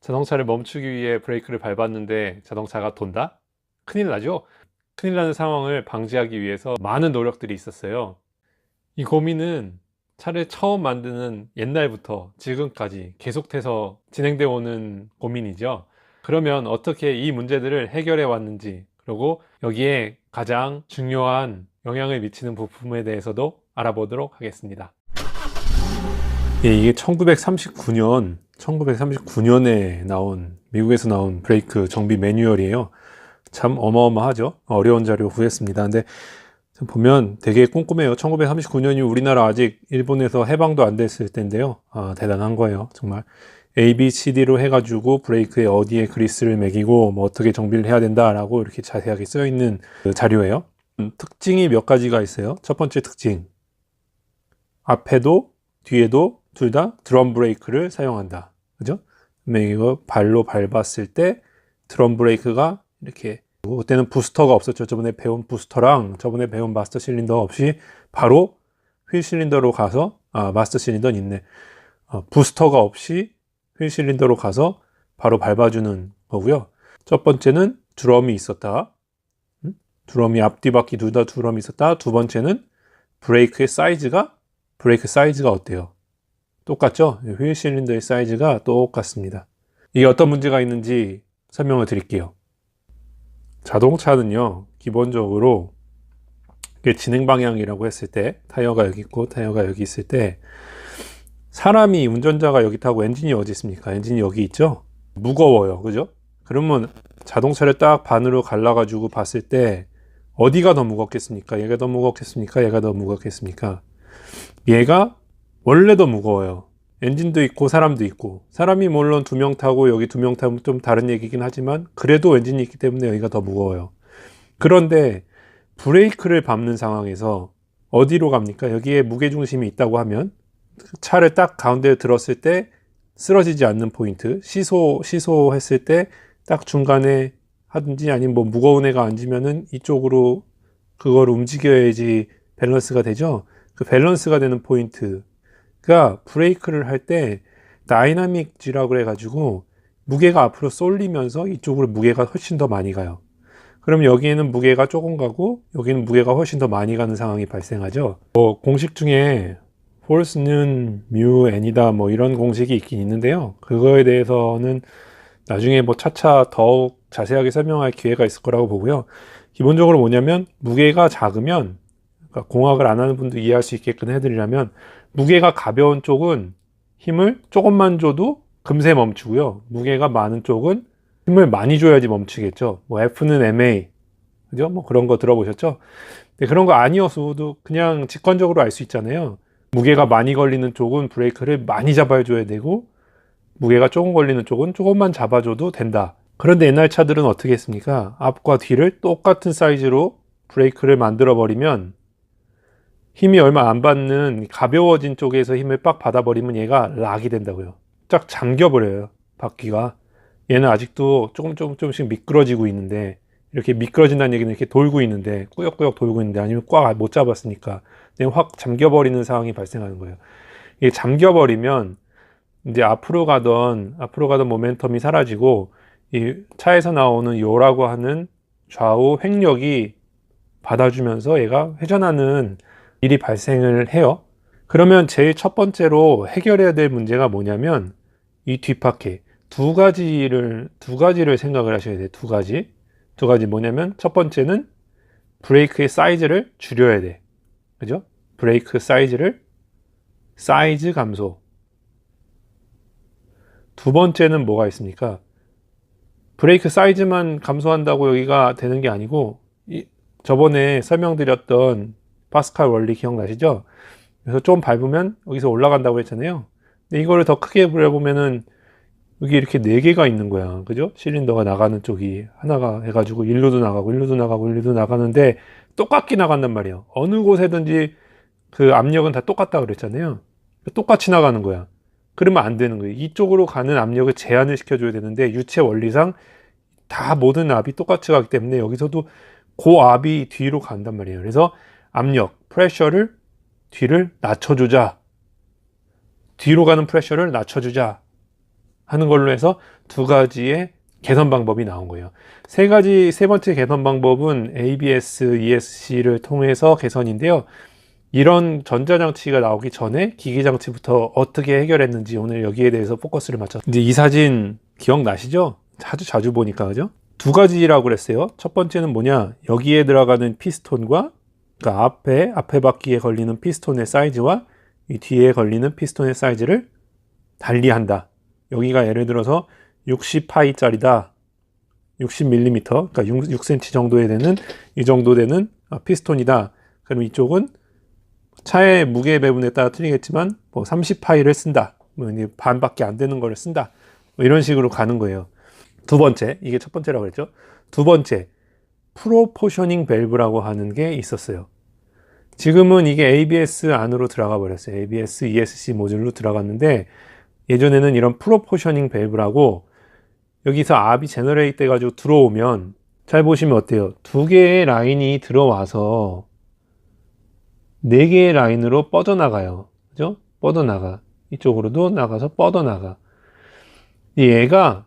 자동차를 멈추기 위해 브레이크를 밟았는데 자동차가 돈다? 큰일 나죠? 큰일 나는 상황을 방지하기 위해서 많은 노력들이 있었어요. 이 고민은 차를 처음 만드는 옛날부터 지금까지 계속해서 진행되어 오는 고민이죠. 그러면 어떻게 이 문제들을 해결해 왔는지, 그리고 여기에 가장 중요한 영향을 미치는 부품에 대해서도 알아보도록 하겠습니다. 예, 이게 1939년에 나온, 미국에서 나온 브레이크 정비 매뉴얼이에요. 참 어마어마하죠. 어려운 자료 구했습니다. 근데 보면 되게 꼼꼼해요. 1939년이 우리나라 아직 일본에서 해방도 안 됐을 때인데요. 대단한 거예요. 정말 A, B, C, D로 해가지고 브레이크에 어디에 그리스를 매기고 뭐 어떻게 정비를 해야 된다라고 이렇게 자세하게 써 있는 그 자료예요. 특징이 몇 가지가 있어요. 첫 번째 특징, 앞에도 뒤에도 둘 다 드럼 브레이크를 사용한다. 그죠? 이거 발로 밟았을 때 드럼 브레이크가 이렇게, 그때는 부스터가 없었죠. 저번에 배운 부스터랑 저번에 배운 마스터 실린더 없이 바로 휠 실린더로 가서, 마스터 실린더는 있네. 부스터가 없이 휠 실린더로 가서 바로 밟아주는 거고요. 첫 번째는 드럼이 있었다. 드럼이 앞뒤 바퀴 둘 다 드럼이 있었다. 두 번째는 브레이크 사이즈가 어때요? 똑같죠? 휠 실린더의 사이즈가 똑같습니다. 이게 어떤 문제가 있는지 설명을 드릴게요. 자동차는요, 기본적으로 진행 방향이라고 했을 때 타이어가 여기 있고 타이어가 여기 있을 때, 사람이, 운전자가 여기 타고 엔진이 어디 있습니까? 엔진이 여기 있죠? 무거워요. 그죠? 그러면 자동차를 딱 반으로 갈라가지고 봤을 때 어디가 더 무겁겠습니까? 얘가 더 무겁겠습니까? 얘가 더 무겁겠습니까? 얘가 원래 더 무거워요. 엔진도 있고 사람도 있고, 사람이 물론 두 명 타고 여기 두 명 타면 좀 다른 얘기긴 하지만 그래도 엔진이 있기 때문에 여기가 더 무거워요. 그런데 브레이크를 밟는 상황에서 어디로 갑니까? 여기에 무게중심이 있다고 하면 차를 딱 가운데에 들었을 때 쓰러지지 않는 포인트, 시소했을 때 딱 중간에 하든지, 아니면 뭐 무거운 애가 앉으면은 이쪽으로 그걸 움직여야지 밸런스가 되죠. 그 밸런스가 되는 포인트가 브레이크를 할 때 다이나믹 G라고 해가지고 무게가 앞으로 쏠리면서 이쪽으로 무게가 훨씬 더 많이 가요. 그럼 여기에는 무게가 조금 가고 여기는 무게가 훨씬 더 많이 가는 상황이 발생하죠. 공식 중에 force는 μn이다 뭐 이런 공식이 있긴 있는데요. 그거에 대해서는 나중에 뭐 차차 더욱 자세하게 설명할 기회가 있을 거라고 보고요. 기본적으로 뭐냐면, 무게가 작으면, 그러니까 공학을 안 하는 분도 이해할 수 있게끔 해드리려면, 무게가 가벼운 쪽은 힘을 조금만 줘도 금세 멈추고요. 무게가 많은 쪽은 힘을 많이 줘야지 멈추겠죠. 뭐 F는 ma, 그죠? 뭐 그런 거 들어보셨죠? 근데 그런 거 아니어서도 그냥 직관적으로 알 수 있잖아요. 무게가 많이 걸리는 쪽은 브레이크를 많이 잡아줘야 되고, 무게가 조금 걸리는 쪽은 조금만 잡아줘도 된다. 그런데 옛날 차들은 어떻게 했습니까? 앞과 뒤를 똑같은 사이즈로 브레이크를 만들어 버리면 힘이 얼마 안 받는 가벼워진 쪽에서 힘을 빡 받아버리면 얘가 락이 된다고요. 쫙 잠겨버려요, 바퀴가. 얘는 아직도 조금씩 미끄러지고 있는데, 이렇게 미끄러진다는 얘기는 이렇게 돌고 있는데, 꾸역꾸역 돌고 있는데, 아니면 꽉 못 잡았으니까 확 잠겨버리는 상황이 발생하는 거예요. 이게 잠겨버리면 이제 앞으로 가던 모멘텀이 사라지고, 이 차에서 나오는 요라고 하는 좌우 횡력이 받아주면서 얘가 회전하는 일이 발생을 해요. 그러면 제일 첫 번째로 해결해야 될 문제가 뭐냐면, 이 뒷바퀴 두 가지를 생각을 하셔야 돼요. 두 가지 뭐냐면, 첫 번째는 브레이크의 사이즈를 줄여야 돼. 그죠? 브레이크 사이즈 감소. 두 번째는 뭐가 있습니까? 브레이크 사이즈만 감소한다고 여기가 되는 게 아니고, 저번에 설명드렸던 파스칼 원리 기억나시죠? 그래서 좀 밟으면 여기서 올라간다고 했잖아요. 근데 이거를 더 크게 그려보면은 여기 이렇게 네 개가 있는 거야. 그죠? 실린더가 나가는 쪽이 하나가 해가지고 일로도 나가고 나가는데 똑같게 나간단 말이에요. 어느 곳에든지 그 압력은 다 똑같다 그랬잖아요. 똑같이 나가는 거야. 그러면 안 되는 거예요. 이쪽으로 가는 압력을 제한을 시켜줘야 되는데, 유체 원리상 다 모든 압이 똑같이 가기 때문에 여기서도 그 압이 뒤로 간단 말이에요. 그래서 압력, 프레셔를 뒤를 낮춰주자. 뒤로 가는 프레셔를 낮춰주자 하는 걸로 해서 두 가지의 개선 방법이 나온 거예요. 세 번째 개선 방법은 ABS, ESC를 통해서 개선인데요. 이런 전자장치가 나오기 전에 기기장치부터 어떻게 해결했는지 오늘 여기에 대해서 포커스를 맞췄어요. 이제 이 사진 기억나시죠? 자주 보니까, 그죠? 두 가지라고 그랬어요. 첫 번째는 뭐냐? 여기에 들어가는 피스톤과, 그러니까 앞에 바퀴에 걸리는 피스톤의 사이즈와 이 뒤에 걸리는 피스톤의 사이즈를 달리한다. 여기가 예를 들어서 60파이짜리다. 60mm, 그러니까 6cm 정도에 되는, 이 정도 되는 피스톤이다. 그럼 이쪽은 차의 무게 배분에 따라 틀리겠지만 뭐 30파이를 쓴다. 뭐 반밖에 안 되는 거를 쓴다. 뭐 이런 식으로 가는 거예요. 두 번째, 이게 첫 번째라고 그랬죠. 두 번째, 프로포셔닝 밸브라고 하는 게 있었어요. 지금은 이게 ABS 안으로 들어가 버렸어요. ABS, ESC 모듈로 들어갔는데 예전에는 이런 프로포셔닝 밸브라고 여기서 압이 제너레이트 돼가지고 들어오면 잘 보시면 어때요? 두 개의 라인이 들어와서 네 개의 라인으로 뻗어나가요. 그죠? 뻗어나가. 이쪽으로도 나가서 뻗어나가. 얘가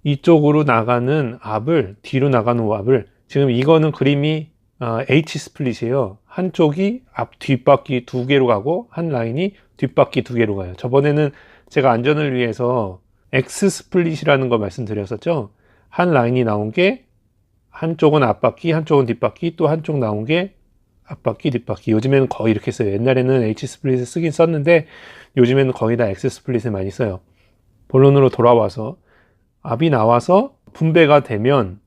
이쪽으로 나가는 압을, 뒤로 나가는 압을, 지금 이거는 그림이 H 스플릿이에요. 한쪽이 앞, 뒷바퀴 두 개로 가고, 한 라인이 뒷바퀴 두 개로 가요. 저번에는 제가 안전을 위해서 X 스플릿이라는 거 말씀드렸었죠. 한 라인이 나온 게, 한쪽은 앞바퀴, 한쪽은 뒷바퀴, 또 한쪽 나온 게 앞바퀴, 뒷바퀴. 요즘에는 거의 이렇게 써요. 옛날에는 H 스플릿을 쓰긴 썼는데, 요즘에는 거의 다 X 스플릿을 많이 써요. 본론으로 돌아와서, 압이 나와서 분배가 되면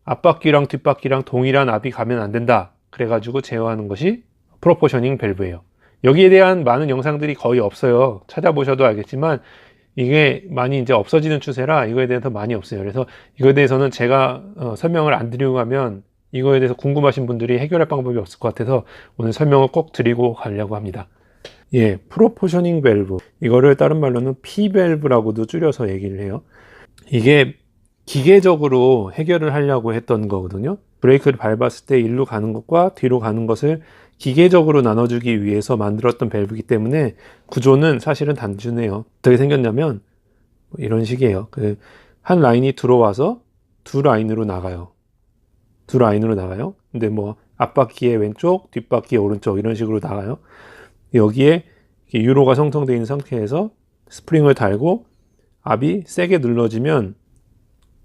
앞바퀴랑 뒷바퀴랑 동일한 압이 가면 안 된다. 그래가지고 제어하는 것이 프로포셔닝 밸브예요. 여기에 대한 많은 영상들이 거의 없어요. 찾아보셔도 알겠지만 이게 많이 이제 없어지는 추세라 이거에 대해서 많이 없어요. 그래서 이거에 대해서는 제가 설명을 안 드리고 가면 이거에 대해서 궁금하신 분들이 해결할 방법이 없을 것 같아서 오늘 설명을 꼭 드리고 가려고 합니다. 예, 프로포셔닝 밸브. 이거를 다른 말로는 P 밸브라고도 줄여서 얘기를 해요. 이게 기계적으로 해결을 하려고 했던 거거든요. 브레이크를 밟았을 때 일로 가는 것과 뒤로 가는 것을 기계적으로 나눠주기 위해서 만들었던 밸브이기 때문에 구조는 사실은 단순해요. 어떻게 생겼냐면 이런 식이에요. 한 라인이 들어와서 두 라인으로 나가요. 두 라인으로 나가요. 근데 뭐 앞바퀴의 왼쪽, 뒷바퀴의 오른쪽 이런 식으로 나가요. 여기에 유로가 형성되어 있는 상태에서 스프링을 달고 압이 세게 눌러지면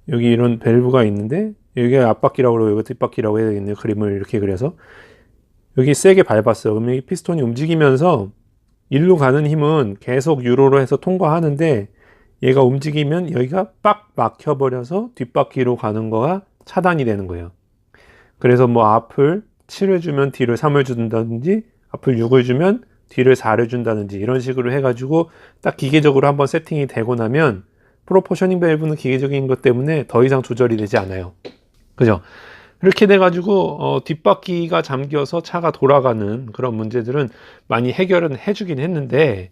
여기 이런 밸브가 있는데 여기가 앞바퀴라고 그러고 여기 뒷바퀴라고 해야 되겠네요. 그림을 이렇게 그려서 여기 세게 밟았어요. 그럼 여기 피스톤이 움직이면서 일로 가는 힘은 계속 유로로 해서 통과하는데 얘가 움직이면 여기가 빡 막혀버려서 뒷바퀴로 가는 거가 차단이 되는 거예요. 그래서 뭐 앞을 7을 주면 뒤를 3을 준다든지 앞을 6을 주면 뒤를 4를 준다든지 이런 식으로 해가지고 딱 기계적으로 한번 세팅이 되고 나면 프로포셔닝 밸브는 기계적인 것 때문에 더 이상 조절이 되지 않아요. 그죠? 이렇게 돼가지고 뒷바퀴가 잠겨서 차가 돌아가는 그런 문제들은 많이 해결은 해주긴 했는데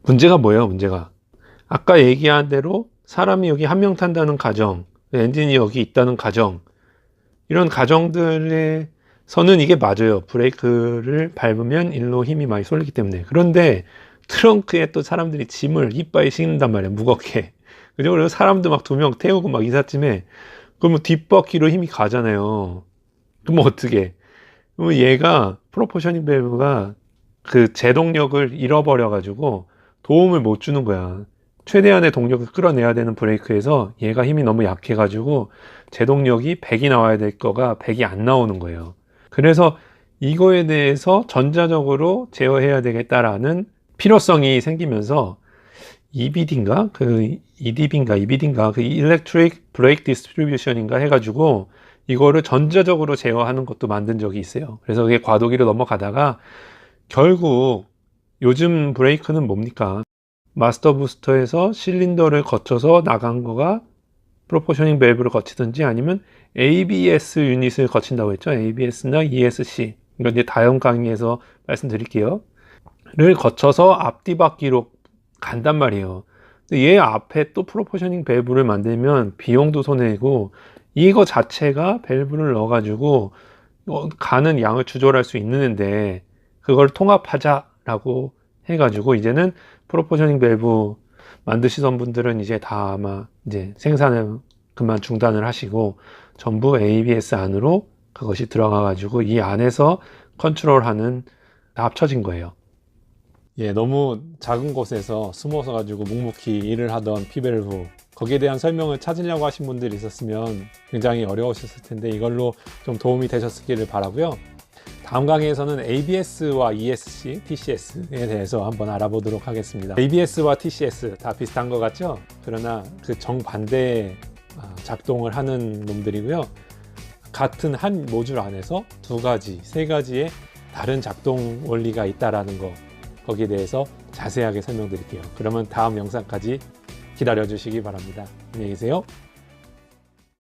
문제가 뭐예요? 문제가 아까 얘기한 대로 사람이 여기 한 명 탄다는 가정, 엔진이 여기 있다는 가정, 이런 가정들에서는 이게 맞아요. 브레이크를 밟으면 일로 힘이 많이 쏠리기 때문에. 그런데 트렁크에 또 사람들이 짐을 이빠이 싣는단 말이에요. 무겁게. 그죠? 그래서 사람도 막 2명 태우고 막 이삿짐에 그러면 뒷바퀴로 힘이 가잖아요. 그럼 어떻게? 그러면 얘가 프로포셔닝 밸브가 그 제동력을 잃어버려 가지고 도움을 못 주는 거야. 최대한의 동력을 끌어내야 되는 브레이크에서 얘가 힘이 너무 약해 가지고 제동력이 100이 나와야 될 거가 100이 안 나오는 거예요. 그래서 이거에 대해서 전자적으로 제어해야 되겠다라는 필요성이 생기면서 EBD인가? EBD인가? 그 Electric Brake Distribution인가 해가지고 이거를 전자적으로 제어하는 것도 만든 적이 있어요. 그래서 그게 과도기로 넘어가다가 결국 요즘 브레이크는 뭡니까? 마스터 부스터에서 실린더를 거쳐서 나간 거가 프로포셔닝 밸브를 거치든지 아니면 ABS 유닛을 거친다고 했죠. ABS나 ESC. 이건 이제 다음 강의에서 말씀드릴게요. 를 거쳐서 앞뒤바퀴로 간단 말이에요. 근데 얘 앞에 또 프로포셔닝 밸브를 만들면 비용도 손해고 이거 자체가 밸브를 넣어가지고 가는 양을 조절할 수 있는데 그걸 통합하자라고 해가지고 이제는 프로포셔닝 밸브 만드시던 분들은 이제 다 아마 이제 생산을 그만 중단을 하시고 전부 ABS 안으로 그것이 들어가 가지고 이 안에서 컨트롤하는 다 합쳐진 거예요. 예, 너무 작은 곳에서 숨어서 가지고 묵묵히 일을 하던 피밸브, 거기에 대한 설명을 찾으려고 하신 분들이 있었으면 굉장히 어려우셨을 텐데 이걸로 좀 도움이 되셨기를 바라고요. 다음 강의에서는 ABS와 ESC, TCS에 대해서 한번 알아보도록 하겠습니다. ABS와 TCS 다 비슷한 것 같죠? 그러나 그 정반대의 작동을 하는 놈들이고요. 같은 한 모듈 안에서 두 가지, 세 가지의 다른 작동 원리가 있다라는 거, 거기에 대해서 자세하게 설명드릴게요. 그러면 다음 영상까지 기다려 주시기 바랍니다. 안녕히 계세요.